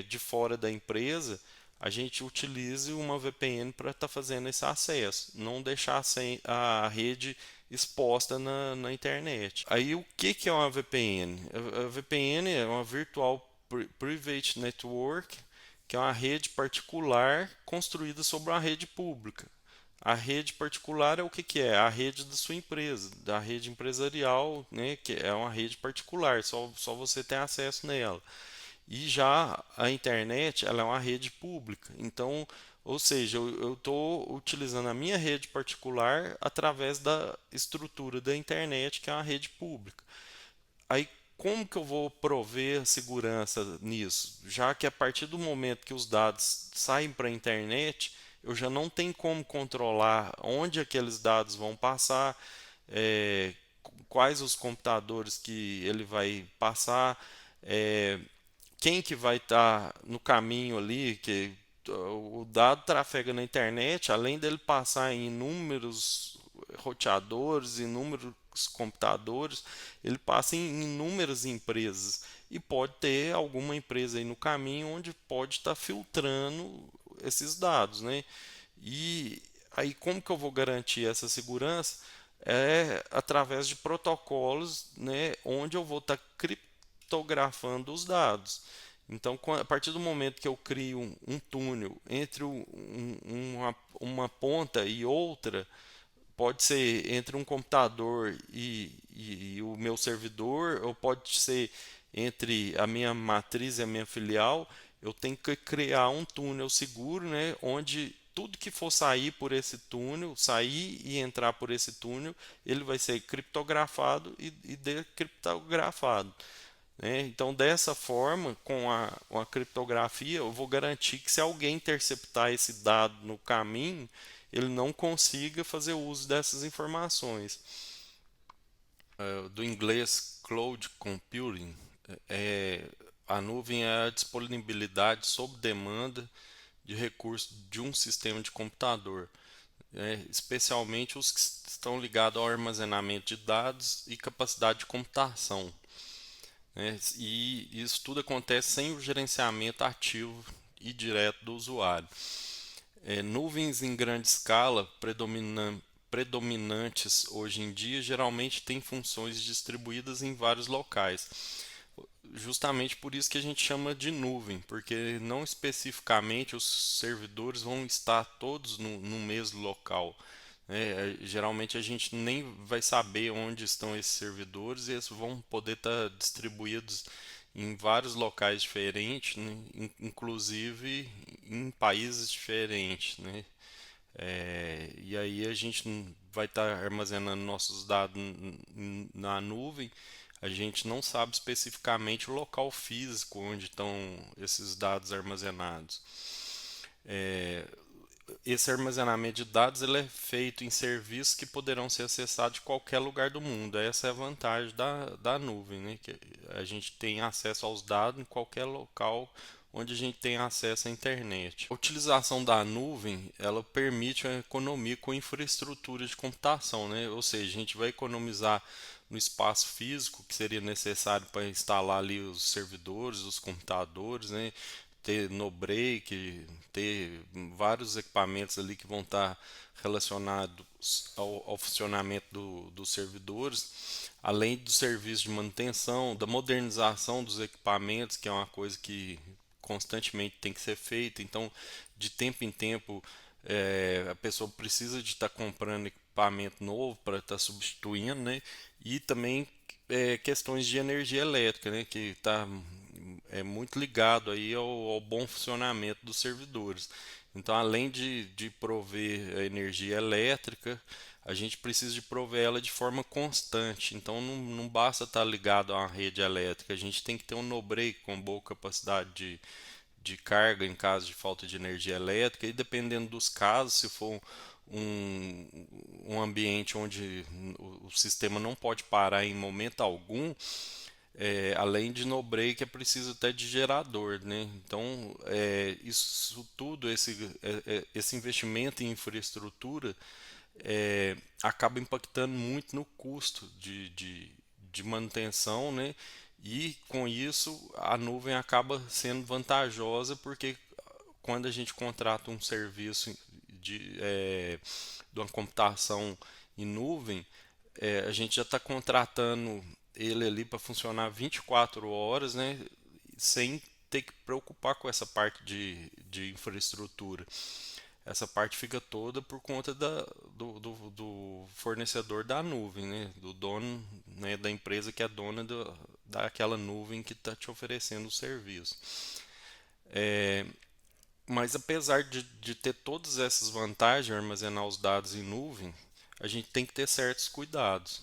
de fora da empresa, a gente utilize uma VPN para estar fazendo esse acesso, não deixar a rede exposta na internet. Aí o que é uma VPN? A VPN é uma Virtual Private Network, que é uma rede particular construída sobre uma rede pública. A rede particular é o que é? A rede da sua empresa, da rede empresarial, né, que é uma rede particular, só você tem acesso nela. E já a internet, ela é uma rede pública. Então, ou seja, eu estou utilizando a minha rede particular através da estrutura da internet, que é uma rede pública. Aí, como que eu vou prover segurança nisso? Já que a partir do momento que os dados saem para a internet, eu já não tenho como controlar onde aqueles dados vão passar, é, quais os computadores que ele vai passar, é, quem que vai estar no caminho ali, que o dado trafega na internet, além dele passar em inúmeros roteadores, inúmeros computadores, ele passa em inúmeras empresas e pode ter alguma empresa aí no caminho onde pode estar filtrando esses dados, né? E aí como que eu vou garantir essa segurança? É através de protocolos, né, onde eu vou estar criptografando os dados. Então, a partir do momento que eu crio um túnel entre uma ponta e outra, pode ser entre um computador e o meu servidor, ou pode ser entre a minha matriz e a minha filial. Eu tenho que criar um túnel seguro, né, onde tudo que for sair por esse túnel, sair e entrar por esse túnel, ele vai ser criptografado e decriptografado, né? Então, dessa forma, com a criptografia, eu vou garantir que se alguém interceptar esse dado no caminho, ele não consiga fazer uso dessas informações. Do inglês cloud computing, é, a nuvem é a disponibilidade sob demanda de recursos de um sistema de computador, né, especialmente os que estão ligados ao armazenamento de dados e capacidade de computação, né? E isso tudo acontece sem o gerenciamento ativo e direto do usuário. Nuvens em grande escala, predominantes hoje em dia, geralmente têm funções distribuídas em vários locais. Justamente por isso que a gente chama de nuvem, porque não especificamente os servidores vão estar todos no mesmo local, né? Geralmente a gente nem vai saber onde estão esses servidores e eles vão poder estar distribuídos em vários locais diferentes, né? Inclusive em países diferentes, né? E aí a gente vai estar armazenando nossos dados na nuvem. A gente não sabe especificamente o local físico onde estão esses dados armazenados. Esse armazenamento de dados ele é feito em serviços que poderão ser acessados de qualquer lugar do mundo. Essa é a vantagem da nuvem, né? Que a gente tem acesso aos dados em qualquer local onde a gente tem acesso à internet. A utilização da nuvem ela permite a economia com infraestrutura de computação, né? Ou seja, a gente vai economizar no espaço físico que seria necessário para instalar ali os servidores, os computadores, né? Ter no break, ter vários equipamentos ali que vão estar relacionados ao funcionamento dos servidores, além do serviço de manutenção, da modernização dos equipamentos, que é uma coisa que constantemente tem que ser feita. Então, de tempo em tempo, a pessoa precisa de estar comprando equipamento novo para estar substituindo, né? E também questões de energia elétrica, né? Que está muito ligado aí ao bom funcionamento dos servidores. Então, além de prover a energia elétrica, a gente precisa de prover ela de forma constante. Então, não basta estar ligado a uma rede elétrica, a gente tem que ter um no-break com boa capacidade de carga em caso de falta de energia elétrica, e dependendo dos casos, se for um, um ambiente onde o sistema não pode parar em momento algum, além de no break é preciso até de gerador, né? Então, isso tudo, esse investimento em infraestrutura acaba impactando muito no custo de manutenção, né? E com isso a nuvem acaba sendo vantajosa porque quando a gente contrata um serviço de uma computação em nuvem, a gente já está contratando ele ali para funcionar 24 horas, né? Sem ter que preocupar com essa parte de infraestrutura. Essa parte fica toda por conta do fornecedor da nuvem, né? Do dono, né? Da empresa que é dona daquela nuvem que está te oferecendo o serviço. Mas apesar de ter todas essas vantagens, armazenar os dados em nuvem, a gente tem que ter certos cuidados.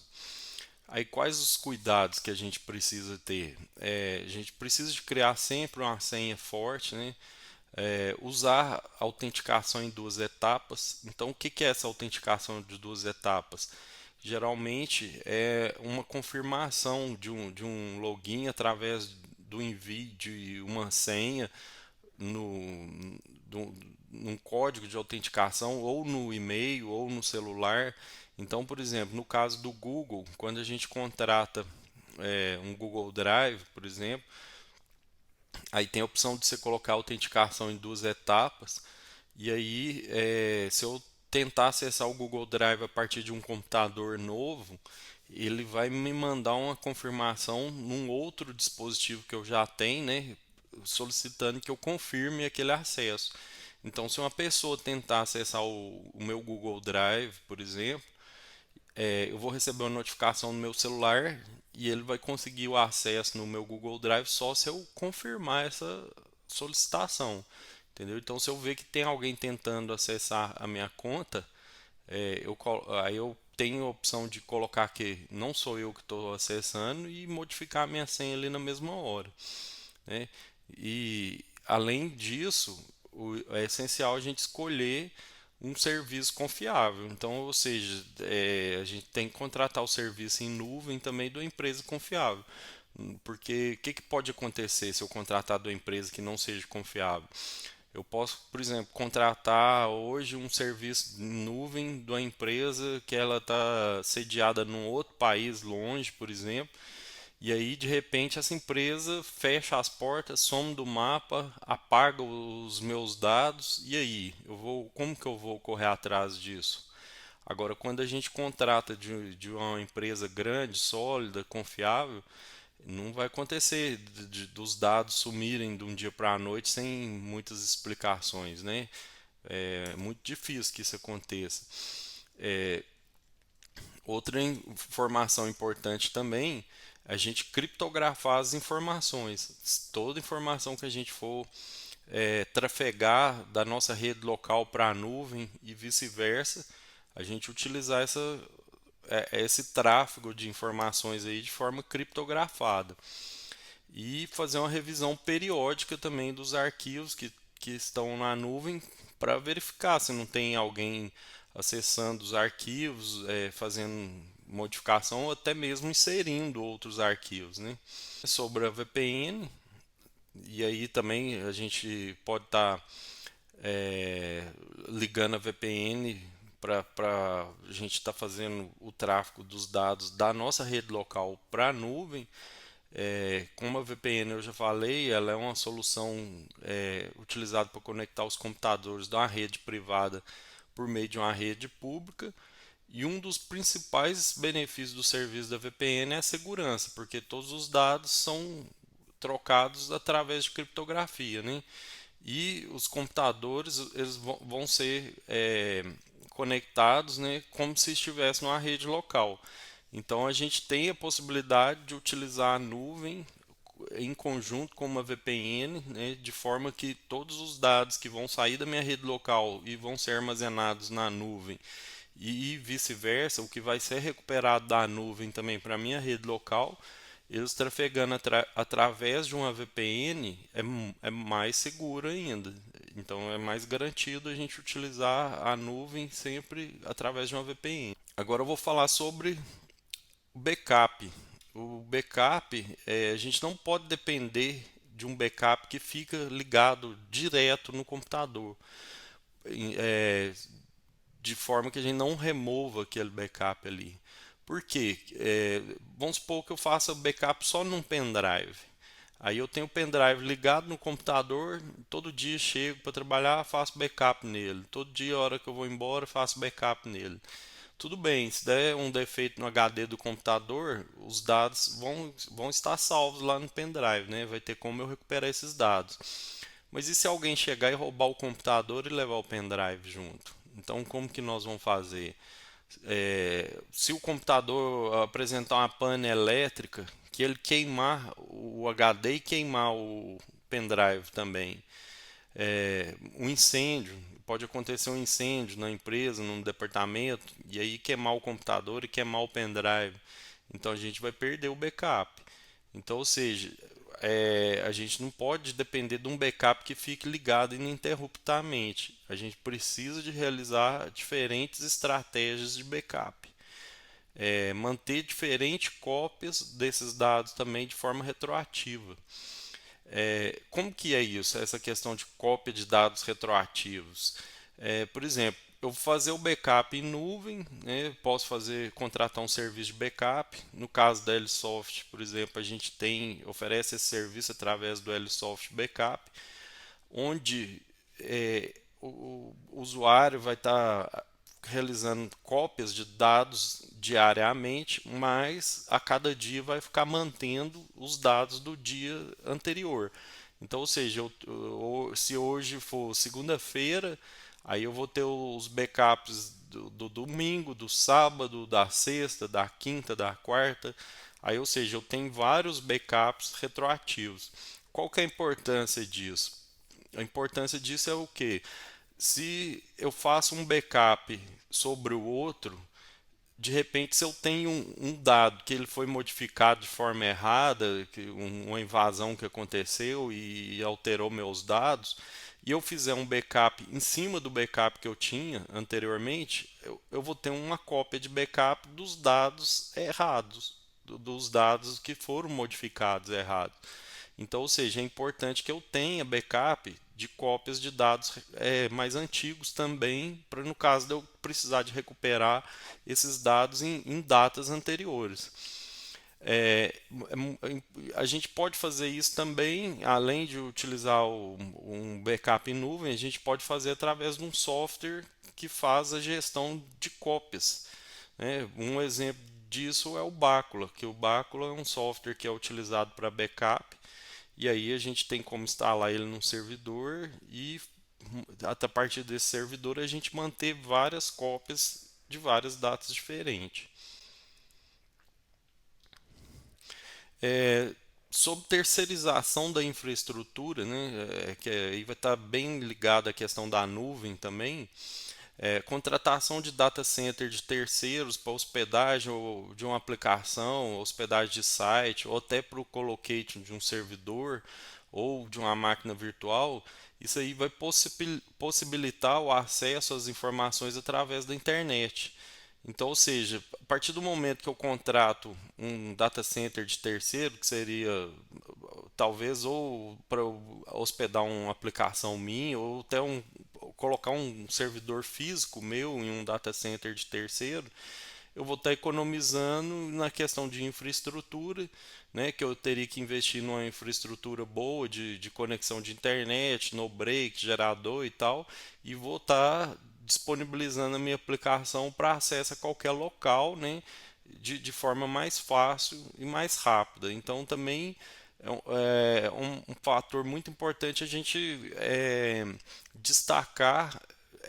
Aí quais os cuidados que a gente precisa ter? A gente precisa de criar sempre uma senha forte, né? Usar autenticação em duas etapas. Então, o que é essa autenticação de duas etapas? Geralmente é uma confirmação de um login através do envio de uma senha no, do, num código de autenticação ou no e-mail ou no celular. Então, por exemplo, no caso do Google, quando a gente contrata um Google Drive, por exemplo, aí tem a opção de você colocar a autenticação em duas etapas. E aí, se eu tentar acessar o Google Drive a partir de um computador novo, ele vai me mandar uma confirmação num outro dispositivo que eu já tenho, né, solicitando que eu confirme aquele acesso. Então, se uma pessoa tentar acessar o meu Google Drive, por exemplo, eu vou receber uma notificação no meu celular e ele vai conseguir o acesso no meu Google Drive só se eu confirmar essa solicitação. Entendeu? Então, se eu ver que tem alguém tentando acessar a minha conta, aí eu tenho a opção de colocar que não sou eu que estou acessando e modificar a minha senha ali na mesma hora, né? E além disso, é essencial a gente escolher um serviço confiável. Então, ou seja, a gente tem que contratar o serviço em nuvem também de uma empresa confiável. Porque o que pode acontecer se eu contratar de uma empresa que não seja confiável? Eu posso, por exemplo, contratar hoje um serviço em nuvem de uma empresa que ela está sediada num outro país longe, por exemplo, e aí de repente essa empresa fecha as portas, some do mapa, apaga os meus dados, e aí? Como que eu vou correr atrás disso? Agora, quando a gente contrata de uma empresa grande, sólida, confiável, não vai acontecer dos dados sumirem de um dia para a noite sem muitas explicações, né? É muito difícil que isso aconteça. É, Outra informação importante também é a gente criptografar as informações. Toda informação que a gente for trafegar da nossa rede local para a nuvem e vice-versa, a gente utilizar esse tráfego de informações aí de forma criptografada e fazer uma revisão periódica também dos arquivos que estão na nuvem para verificar se não tem alguém acessando os arquivos, fazendo modificação ou até mesmo inserindo outros arquivos, né? Sobre a VPN, e aí também a gente pode estar ligando a VPN para a gente estar fazendo o tráfego dos dados da nossa rede local para a nuvem. Como a VPN eu já falei, ela é uma solução utilizada para conectar os computadores da rede privada por meio de uma rede pública. E um dos principais benefícios do serviço da VPN é a segurança, porque todos os dados são trocados através de criptografia, né? E os computadores eles vão ser conectados, né, como se estivesse numa rede local. Então a gente tem a possibilidade de utilizar a nuvem em conjunto com uma VPN, né, de forma que todos os dados que vão sair da minha rede local e vão ser armazenados na nuvem e vice-versa, o que vai ser recuperado da nuvem também para a minha rede local, Eles trafegando através de uma VPN é mais seguro ainda. Então é mais garantido a gente utilizar a nuvem sempre através de uma VPN. Agora eu vou falar sobre o backup. O backup, a gente não pode depender de um backup que fica ligado direto no computador, é, de forma que a gente não remova aquele backup ali. Por quê? Vamos supor que eu faça backup só num pendrive. Aí eu tenho o pendrive ligado no computador, todo dia chego para trabalhar, faço backup nele. Todo dia, a hora que eu vou embora, faço backup nele. Tudo bem, se der um defeito no HD do computador, os dados vão estar salvos lá no pendrive, né? Vai ter como eu recuperar esses dados. Mas e se alguém chegar e roubar o computador e levar o pendrive junto? Então, como que nós vamos fazer? Se o computador apresentar uma pane elétrica, que ele queimar o HD e queimar o pendrive também. Um incêndio, pode acontecer um incêndio na empresa, num departamento, e aí queimar o computador e queimar o pendrive. Então a gente vai perder o backup. Então, ou seja, a gente não pode depender de um backup que fique ligado ininterruptamente. A gente precisa de realizar diferentes estratégias de backup. Manter diferentes cópias desses dados também de forma retroativa. Como que é isso, essa questão de cópia de dados retroativos? Por exemplo, eu vou fazer o backup em nuvem, né? Posso contratar um serviço de backup. No caso da Lsoft, por exemplo, a gente oferece esse serviço através do Lsoft Backup, onde o usuário vai estar realizando cópias de dados diariamente, mas a cada dia vai ficar mantendo os dados do dia anterior. Então, ou seja, se hoje for segunda-feira, aí eu vou ter os backups do domingo, do sábado, da sexta, da quinta, da quarta. Aí, ou seja, eu tenho vários backups retroativos. Qual que é a importância disso? A importância disso é o que? Se eu faço um backup sobre o outro, de repente, se eu tenho um dado que ele foi modificado de forma errada, uma invasão que aconteceu e alterou meus dados, e eu fizer um backup em cima do backup que eu tinha anteriormente, eu vou ter uma cópia de backup dos dados errados, dos dados que foram modificados errados. Então, ou seja, é importante que eu tenha backup de cópias de dados mais antigos também, para no caso de eu precisar de recuperar esses dados em datas anteriores. É, a gente pode fazer isso também, além de utilizar um backup em nuvem, a gente pode fazer através de um software que faz a gestão de cópias, né? Um exemplo disso é o Bacula, que o Bacula é um software que é utilizado para backup, e aí a gente tem como instalar ele num servidor e a partir desse servidor a gente manter várias cópias de várias datas diferentes. É, Sobre terceirização da infraestrutura, né, que aí vai estar bem ligado à questão da nuvem também. Contratação de data center de terceiros para hospedagem ou de uma aplicação, hospedagem de site, ou até para o colocation de um servidor ou de uma máquina virtual, isso aí vai possibilitar o acesso às informações através da internet. Então, ou seja, a partir do momento que eu contrato um data center de terceiro, que seria talvez ou para hospedar uma aplicação minha, ou até colocar um servidor físico meu em um data center de terceiro, eu vou estar economizando na questão de infraestrutura, né, que eu teria que investir numa infraestrutura boa de conexão de internet, no break, gerador e tal, e vou estar disponibilizando a minha aplicação para acesso a qualquer local, né, de forma mais fácil e mais rápida. Então também um fator muito importante a gente destacar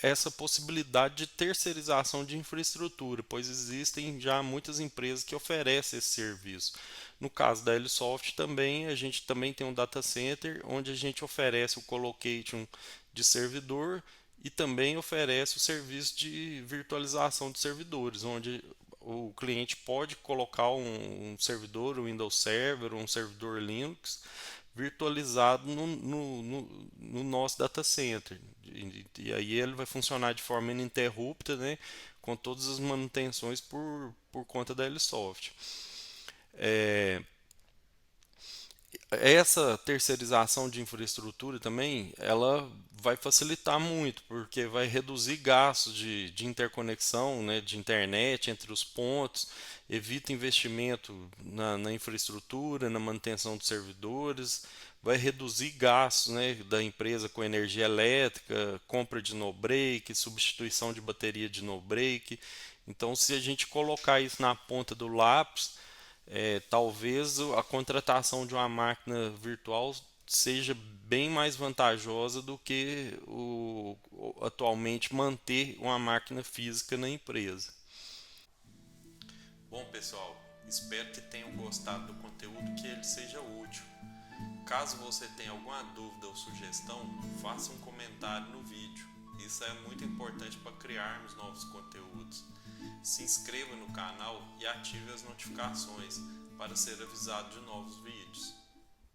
essa possibilidade de terceirização de infraestrutura, pois existem já muitas empresas que oferecem esse serviço. No caso da Lsoft também, a gente também tem um data center onde a gente oferece o colocation de servidor e também oferece o serviço de virtualização de servidores, onde o cliente pode colocar um servidor, um Windows Server, um servidor Linux virtualizado no nosso data center. E aí ele vai funcionar de forma ininterrupta, né, com todas as manutenções por conta da Lsoft. É, essa terceirização de infraestrutura também, ela vai facilitar muito, porque vai reduzir gastos de interconexão, né, de internet entre os pontos, evita investimento na infraestrutura, na manutenção dos servidores, vai reduzir gastos, né, da empresa com energia elétrica, compra de no-break, substituição de bateria de no-break. Então, se a gente colocar isso na ponta do lápis, talvez a contratação de uma máquina virtual seja bem mais vantajosa do que atualmente manter uma máquina física na empresa. Bom, pessoal, espero que tenham gostado do conteúdo, que ele seja útil. Caso você tenha alguma dúvida ou sugestão, faça um comentário no vídeo. Isso é muito importante para criarmos novos conteúdos. Se inscreva no canal e ative as notificações para ser avisado de novos vídeos.